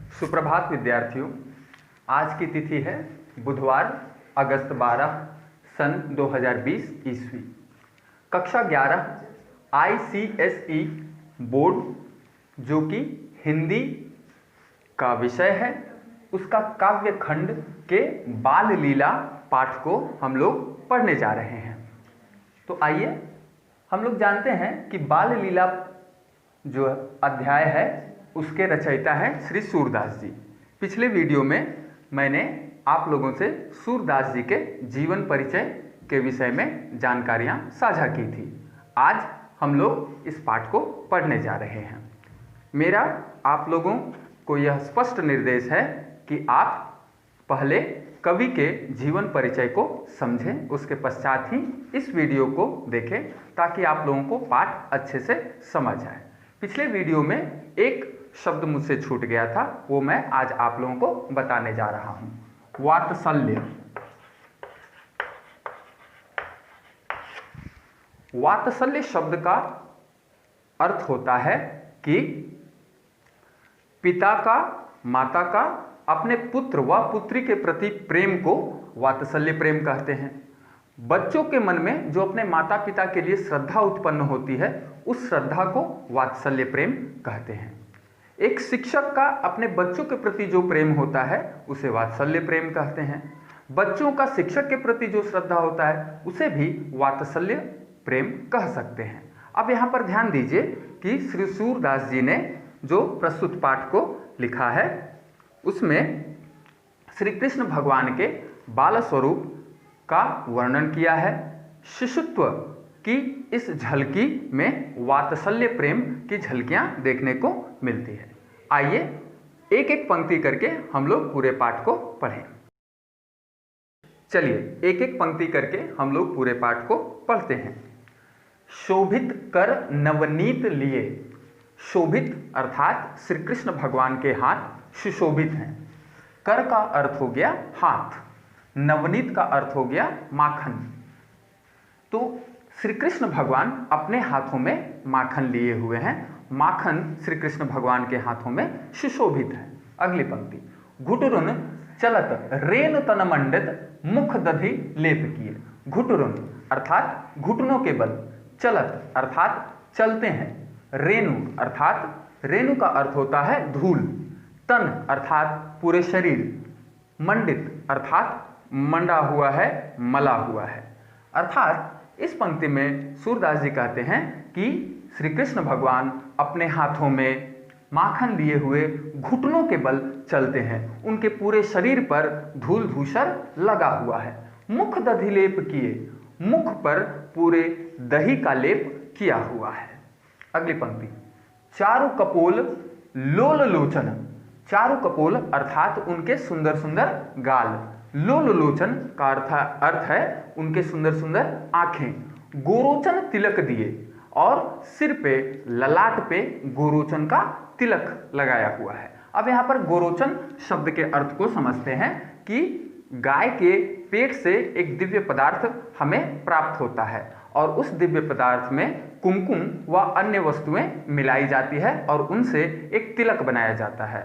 सुप्रभात विद्यार्थियों। आज की तिथि है बुधवार अगस्त 12 सन 2020 ईस्वी। कक्षा 11 ICSE बोर्ड जो कि हिंदी का विषय है, उसका काव्य खंड के बाल लीला पाठ को हम लोग पढ़ने जा रहे हैं। तो आइए हम लोग जानते हैं कि बाल लीला जो अध्याय है उसके रचयिता हैं श्री सूरदास जी। पिछले वीडियो में मैंने आप लोगों से सूरदास जी के जीवन परिचय के विषय में जानकारियां साझा की थी। आज हम लोग इस पाठ को पढ़ने जा रहे हैं। मेरा आप लोगों को यह स्पष्ट निर्देश है कि आप पहले कवि के जीवन परिचय को समझें, उसके पश्चात ही इस वीडियो को देखें ताकि आप लोगों को पाठ अच्छे से समझ आए। पिछले वीडियो में एक शब्द मुझसे छूट गया था, वो मैं आज आप लोगों को बताने जा रहा हूं। वात्सल्य। वात्सल्य शब्द का अर्थ होता है कि पिता का, माता का अपने पुत्र व पुत्री के प्रति प्रेम को वात्सल्य प्रेम कहते हैं। बच्चों के मन में जो अपने माता पिता के लिए श्रद्धा उत्पन्न होती है, उस श्रद्धा को वात्सल्य प्रेम कहते हैं। एक शिक्षक का अपने बच्चों के प्रति जो प्रेम होता है उसे वात्सल्य प्रेम कहते हैं। बच्चों का शिक्षक के प्रति जो श्रद्धा होता है उसे भी वात्सल्य प्रेम कह सकते हैं। अब यहाँ पर ध्यान दीजिए कि श्री सूरदास जी ने जो प्रस्तुत पाठ को लिखा है उसमें श्री कृष्ण भगवान के बाल स्वरूप का वर्णन किया है। शिशुत्व की इस झलकी में वात्सल्य प्रेम की झलकियां देखने को मिलती है। आइए एक एक पंक्ति करके हम लोग पूरे पाठ को पढ़ें। चलिए एक एक पंक्ति करके हम लोग पूरे पाठ को पढ़ते हैं। शोभित कर नवनीत लिए। शोभित अर्थात श्री कृष्ण भगवान के हाथ सुशोभित हैं। कर का अर्थ हो गया हाथ, नवनीत का अर्थ हो गया माखन। तो श्री कृष्ण भगवान अपने हाथों में माखन लिए हुए हैं। माखन श्री कृष्ण भगवान के हाथों में सुशोभित है। अगली पंक्ति। घुटुरुन चलत रेणु तन मंडित मुख दधि लेप किए। घुटुरुन अर्थात घुटनों के बल, चलत अर्थात चलते हैं, रेणु अर्थात रेणु का अर्थ होता है धूल, तन अर्थात पूरे शरीर, मंडित अर्थात मंडा हुआ है, मला हुआ है। अर्थात इस पंक्ति में सूरदास जी कहते हैं कि श्री कृष्ण भगवान अपने हाथों में माखन लिए हुए घुटनों के बल चलते हैं। उनके पूरे शरीर पर धूल धूसर लगा हुआ है। मुख दधि लेप किए, मुख पर पूरे दही का लेप किया हुआ है। अगली पंक्ति। चारु कपोल लोल लोचन। चारु कपोल अर्थात उनके सुंदर सुंदर गाल, लोल लोचन का अर्थ है उनके सुंदर सुंदर आंखें। गोरोचन तिलक दिए और सिर पे, ललाट पे गोरोचन का तिलक लगाया हुआ है। अब यहाँ पर गोरोचन शब्द के अर्थ को समझते हैं कि गाय के पेट से एक दिव्य पदार्थ हमें प्राप्त होता है और उस दिव्य पदार्थ में कुमकुम व अन्य वस्तुएं मिलाई जाती है और उनसे एक तिलक बनाया जाता है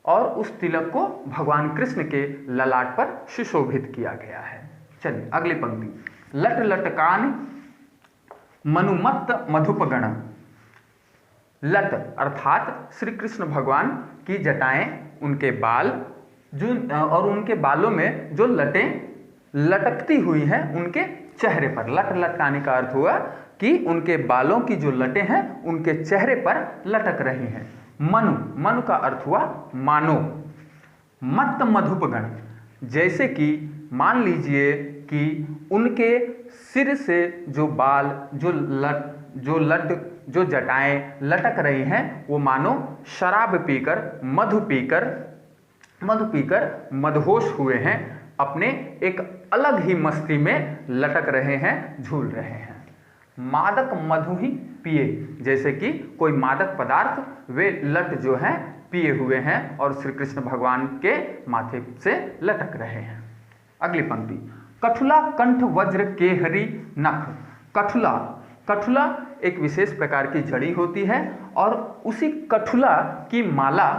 और उस तिलक को भगवान कृष्ण के ललाट पर सुशोभित किया गया है। चलिए अगली पंक्ति। लट लटकान मनुमत्त मधुपगण। लट अर्थात श्री कृष्ण भगवान की जटाएं, उनके बाल जो और उनके बालों में जो लटें लटकती हुई हैं उनके चेहरे पर। लट लटकाने का अर्थ हुआ कि उनके बालों की जो लटें हैं उनके चेहरे पर लटक रही हैं। मनु, मनु का अर्थ हुआ मानो। मत्त मधुपगण, जैसे कि मान लीजिए कि उनके सिर से जो बाल, जो जटाएं लटक रही हैं वो मानो शराब पीकर, मधु पीकर मदहोश हुए हैं, अपने एक अलग ही मस्ती में लटक रहे हैं, झूल रहे हैं। मादक मधु ही पिए, जैसे कि कोई मादक पदार्थ वे लट जो हैं पिए हुए हैं और श्री कृष्ण भगवान के माथे से लटक रहे हैं। अगली पंक्ति। कठुला कंठ वज्र केहरी नख। कठुला, कठुला एक विशेष प्रकार की जड़ी होती है और उसी कठुला की माला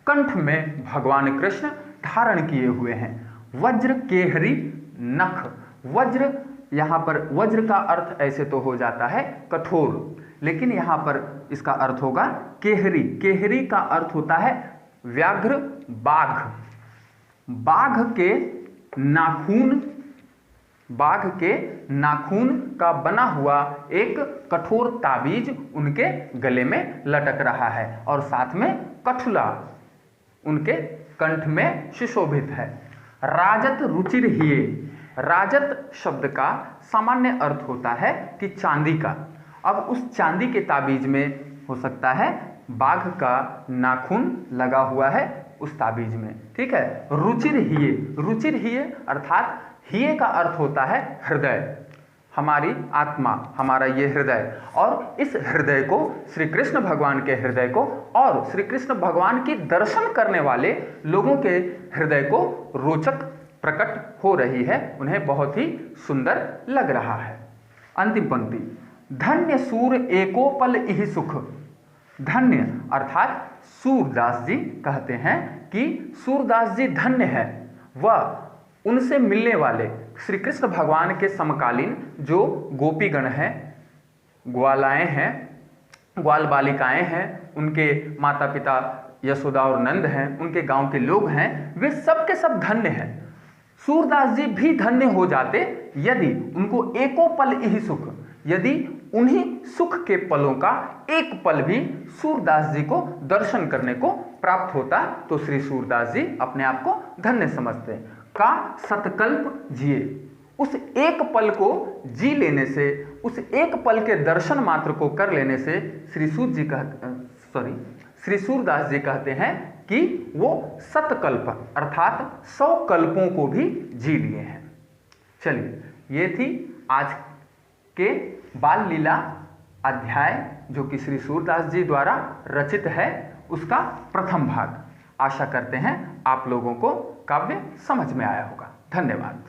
कंठ में भगवान कृष्ण धारण किए हुए हैं। वज्र केहरी नख, वज्र, यहाँ पर वज्र का अर्थ ऐसे तो हो जाता है कठोर, लेकिन यहाँ पर इसका अर्थ होगा केहरी। केहरी का अर्थ होता है व्याघ्र, बाघ। बाघ के नाखून, बाघ के नाखून का बना हुआ एक कठोर ताबीज उनके गले में लटक रहा है और साथ में कठुला उनके कंठ में सुशोभित है। राजत रुचिर हिये, राजत शब्द का सामान्य अर्थ होता है कि चांदी का। अब उस चांदी के ताबीज में हो सकता है बाघ का नाखून लगा हुआ है उस ताबीज में, ठीक है। रुचिर हिये, रुचिर हिये अर्थात हिये का अर्थ होता है हृदय, हमारी आत्मा, हमारा ये हृदय, और इस हृदय को श्री कृष्ण भगवान के हृदय को और श्री कृष्ण भगवान की दर्शन करने वाले लोगों के हृदय को रोचक प्रकट हो रही है, उन्हें बहुत ही सुंदर लग रहा है। अंतिम पंक्ति, धन्य सूर एको पल इहि सुख। धन्य अर्थात सूरदास जी कहते हैं कि सूरदास जी धन्य है, वह उनसे मिलने वाले श्री कृष्ण भगवान के समकालीन जो गोपीगण हैं, ग्वालाएं हैं, ग्वाल बालिकाएं हैं, उनके माता पिता यशोदा और नंद हैं, उनके गांव के लोग हैं, वे सब के सब धन्य हैं। सूरदास जी भी धन्य हो जाते यदि उनको एको पल इहि सुख, यदि उन्हीं सुख के पलों का एक पल भी सूरदास जी को दर्शन करने को प्राप्त होता तो श्री सूरदास जी अपने आप को धन्य समझते। का सतकल्प जिए, उस एक पल को जी लेने से, उस एक पल के दर्शन मात्र को कर लेने से श्री सूरदास जी कहते हैं कि वो सतकल्प अर्थात 100 कल्पों को भी जी लिए हैं। चलिए, ये थी आज के बाल लीला अध्याय जो कि श्री सूरदास जी द्वारा रचित है, उसका प्रथम भाग। आशा करते हैं आप लोगों को काव्य समझ में आया होगा। धन्यवाद।